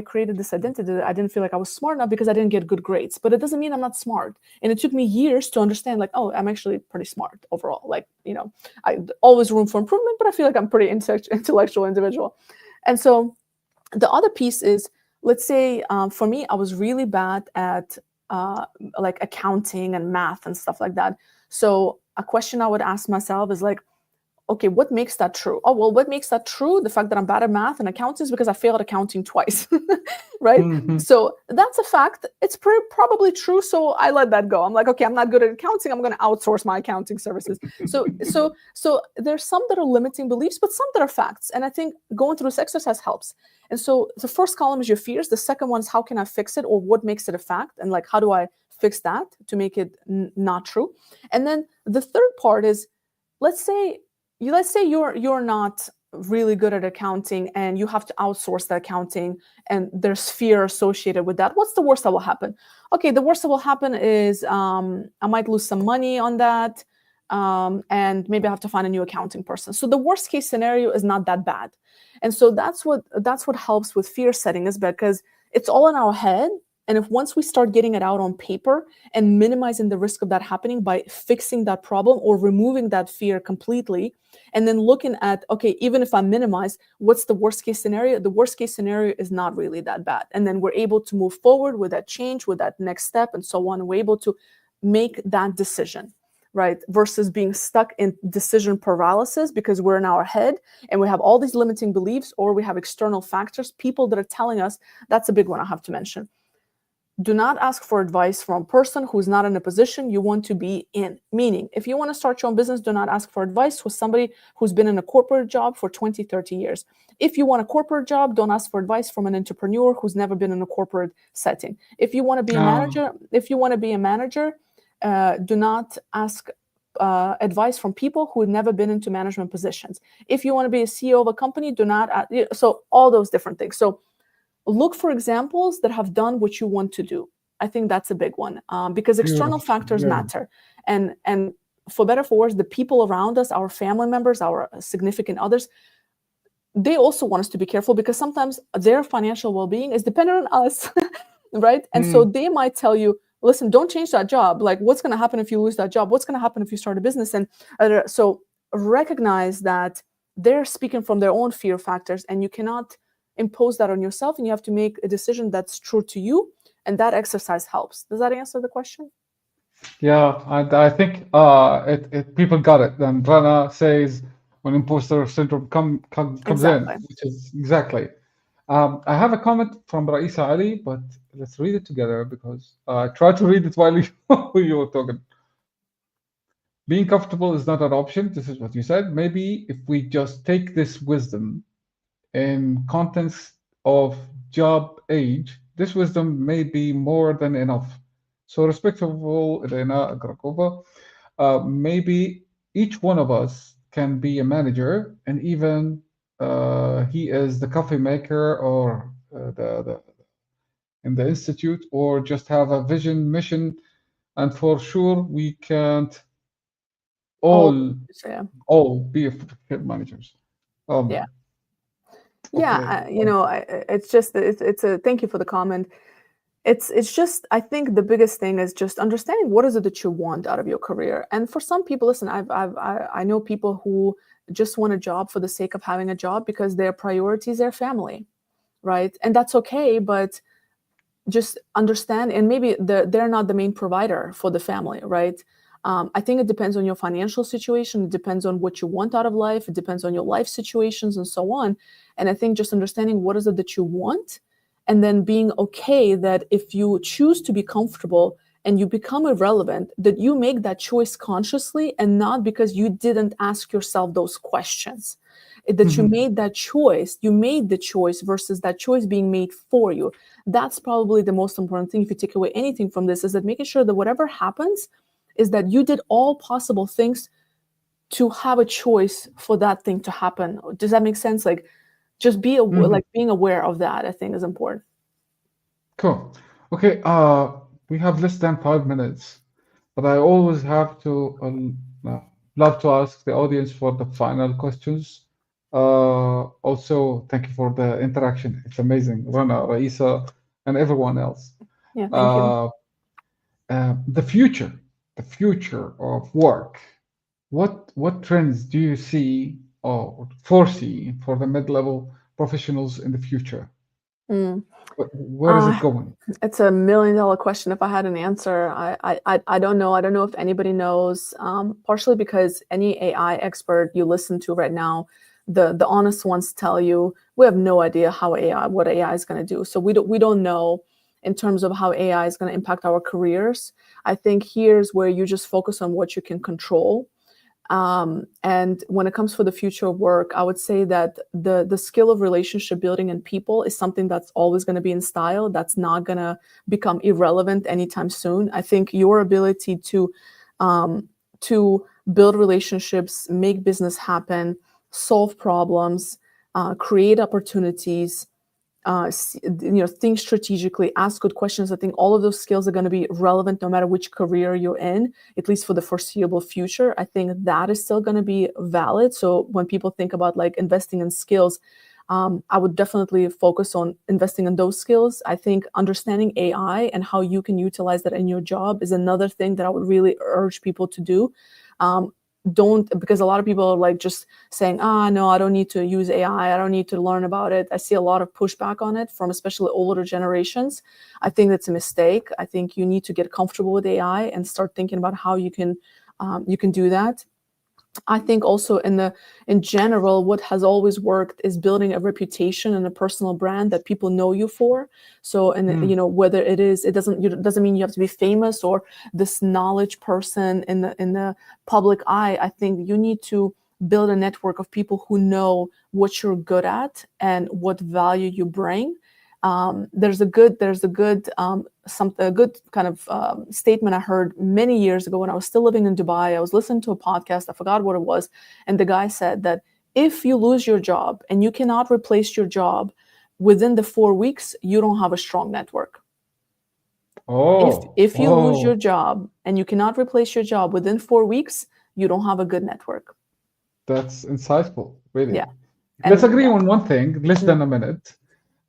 created this identity that I didn't feel like I was smart enough because I didn't get good grades. But it doesn't mean I'm not smart. And it took me years to understand, like, oh, I'm actually pretty smart overall. Like, I always room for improvement, but I feel like I'm pretty intellectual individual. And so the other piece is, let's say for me, I was really bad at like accounting and math and stuff like that. So a question I would ask myself is like, okay, what makes that true? Oh, well, what makes that true? The fact that I'm bad at math and accounting is because I failed accounting twice, right? So that's a fact. It's probably true. So I let that go. I'm like, okay, I'm not good at accounting. I'm going to outsource my accounting services. So there's some that are limiting beliefs, but some that are facts. And I think going through this exercise helps. And so the first column is your fears. The second one is, how can I fix it, or what makes it a fact? And like, how do I fix that to make it not true? And then the third part is, let's say you're not really good at accounting and you have to outsource the accounting, and there's fear associated with that. What's the worst that will happen? Okay, the worst that will happen is I might lose some money on that, and maybe I have to find a new accounting person. So the worst case scenario is not that bad. And so that's what helps with fear setting, is because it's all in our head. And if once we start getting it out on paper and minimizing the risk of that happening by fixing that problem or removing that fear completely, and then looking at, okay, even if I minimize, what's the worst case scenario? The worst case scenario is not really that bad. And then we're able to move forward with that change, with that next step, and so on. We're able to make that decision, right? Versus being stuck in decision paralysis because we're in our head and we have all these limiting beliefs, or we have external factors, people that are telling us. That's a big one I have to mention. Do not ask for advice from a person who's not in a position you want to be in. Meaning, if you want to start your own business, do not ask for advice with somebody who's been in a corporate job for 20, 30 years. If you want a corporate job, don't ask for advice from an entrepreneur who's never been in a corporate setting. If you want to be a manager, do not ask advice from people who have never been into management positions. If you want to be a CEO of a company, do not so all those different things. So look for examples that have done what you want to do. I think that's a big one, because external factors matter. And for better or for worse, the people around us, our family members, our significant others, they also want us to be careful, because sometimes their financial well-being is dependent on us, right? And so they might tell you, listen, don't change that job. Like, what's going to happen if you lose that job? What's going to happen if you start a business? And so recognize that they're speaking from their own fear factors, and you cannot impose that on yourself, and you have to make a decision that's true to you, and that exercise helps. Does that answer the question? Yeah, and I think people got it. Then Rana says when imposter syndrome comes in, Exactly. which is exactly. I have a comment from Raisa Ali, but let's read it together because I tried to read it while you were talking. Being comfortable is not an option. This is what you said. Maybe if we just take this wisdom in context of job age, this wisdom may be more than enough. So, respectable Elena Agaragimova, maybe each one of us can be a manager, and even he is the coffee maker or the in the institute, or just have a vision, mission, and for sure we can't All all yeah. be managers. Um, Yeah. Yeah, okay. it's just it's a thank you for the comment. It's just I think the biggest thing is just understanding what is it that you want out of your career. And for some people, listen, I know people who just want a job for the sake of having a job because their priority is their family, right? And that's okay, but just understand, and maybe they're not the main provider for the family, right? I think it depends on your financial situation, it depends on what you want out of life, it depends on your life situations and so on. And I think just understanding what is it that you want, and then being okay that if you choose to be comfortable and you become irrelevant, that you make that choice consciously and not because you didn't ask yourself those questions. That you Mhm. made that choice, you made the choice versus that choice being made for you. That's probably the most important thing. If you take away anything from this, is that making sure that whatever happens is that you did all possible things to have a choice for that thing to happen. Does that make sense? Like just Mhm. like being aware of that, I think, is important. Cool. Okay, we have less than 5 minutes, but I always have to love to ask the audience for the final questions. Also, thank you for the interaction. It's amazing, Rana, Raisa, and everyone else. Yeah, thank you. Uh, the future, the future of work. What trends do you see or foresee for the mid-level professionals in the future? Mm. Where is it Uh, going? it's a $1 million question. If I had an answer, I don't know. I don't know if anybody knows. Partially because any AI expert you listen to right now, the honest ones tell you we have no idea how AI what AI is going to do. So we don't know in terms of how AI is going to impact our careers. I think here's where you just focus on what you can control. And when it comes for the future of work, I would say that the skill of relationship building and people is something that's always going to be in style. That's not going to become irrelevant anytime soon. I think your ability um, to build relationships, make business happen, solve problems, create opportunities, think strategically, ask good questions. I think all of those skills are going to be relevant no matter which career you're in, at least for the foreseeable future. I think that is still going to be valid. So when people think about like investing in skills, I would definitely focus on investing in those skills. I think understanding AI and how you can utilize that in your job is another thing that I would really urge people to do. Um, don't, because a lot of people are like just saying, ah, no, I don't need to use AI. I don't need to learn about it. I see a lot of pushback on it from especially older generations. I think that's a mistake. I think you need to get comfortable with AI and start thinking about how you can do that. I think also in general, what has always worked is building a reputation and a personal brand that people know you for. So, and Hmm. whether it doesn't mean you have to be famous or this knowledge person in the public eye. I think you need to build a network of people who know what you're good at and what value you bring. There's a good kind of statement I heard many years ago when I was still living in Dubai. I was listening to a podcast, I forgot what it was, and the guy said that if you lose your job and you cannot replace your job within the 4 weeks, you don't have a strong network. If Oh, if you lose your oh, job and you cannot replace your job within 4 weeks, you don't have a good network. that's insightful, really. Yeah, Let's and agree yeah, on one thing, less mm, than a minute,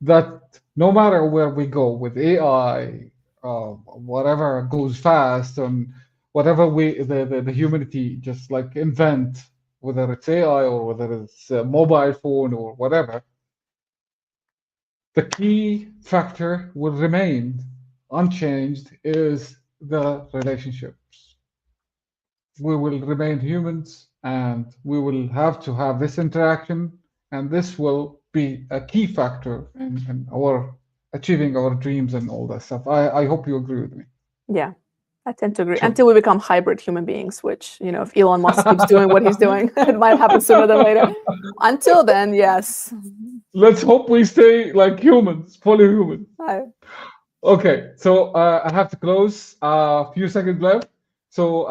that no matter where we go with AI, whatever goes fast, and whatever the humanity just like invent, whether it's AI or whether it's a mobile phone or whatever, the key factor will remain unchanged is the relationships. We will remain humans and we will have to have this interaction, and this will be a key factor in our achieving our dreams and all that stuff. I hope you agree with me. Yeah, I tend to agree. Sure. Until we become hybrid human beings, which, you know, if Elon Musk keeps doing what he's doing, it might happen sooner than later. Until then, yes. Let's hope we stay like humans, fully human. I, Okay, so I have to close. A few seconds left. So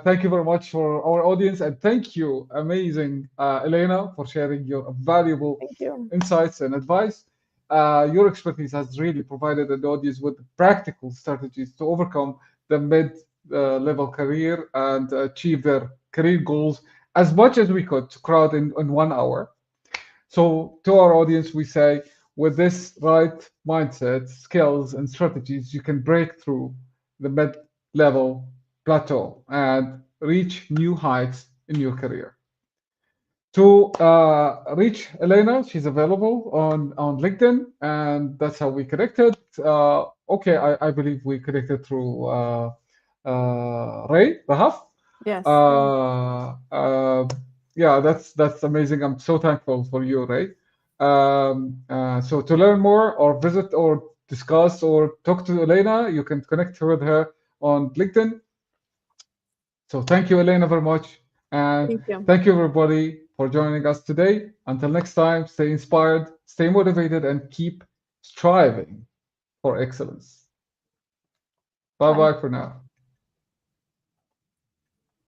thank you very much for our audience, and thank you, amazing Elena, for sharing your valuable thank you. insights and advice. Your expertise has really provided the audience with practical strategies to overcome the mid-level career and achieve their career goals as much as we could to crowd in 1 hour. So, to our audience, we say with this right mindset, skills, and strategies, you can break through the mid level plateau and reach new heights in your career. To reach Elena, she's available on LinkedIn, and that's how we connected. Okay, I believe we connected through Ray Rahaf. Yes. Uh, uh, yeah, that's amazing. I'm so thankful for you, Ray. So to learn more or visit or discuss or talk to Elena, you can connect with her on LinkedIn. So thank you, Elena, very much. And Thank you. thank you, everybody, for joining us today. Until next time, stay inspired, stay motivated, and keep striving for excellence. Bye Bye. bye for now.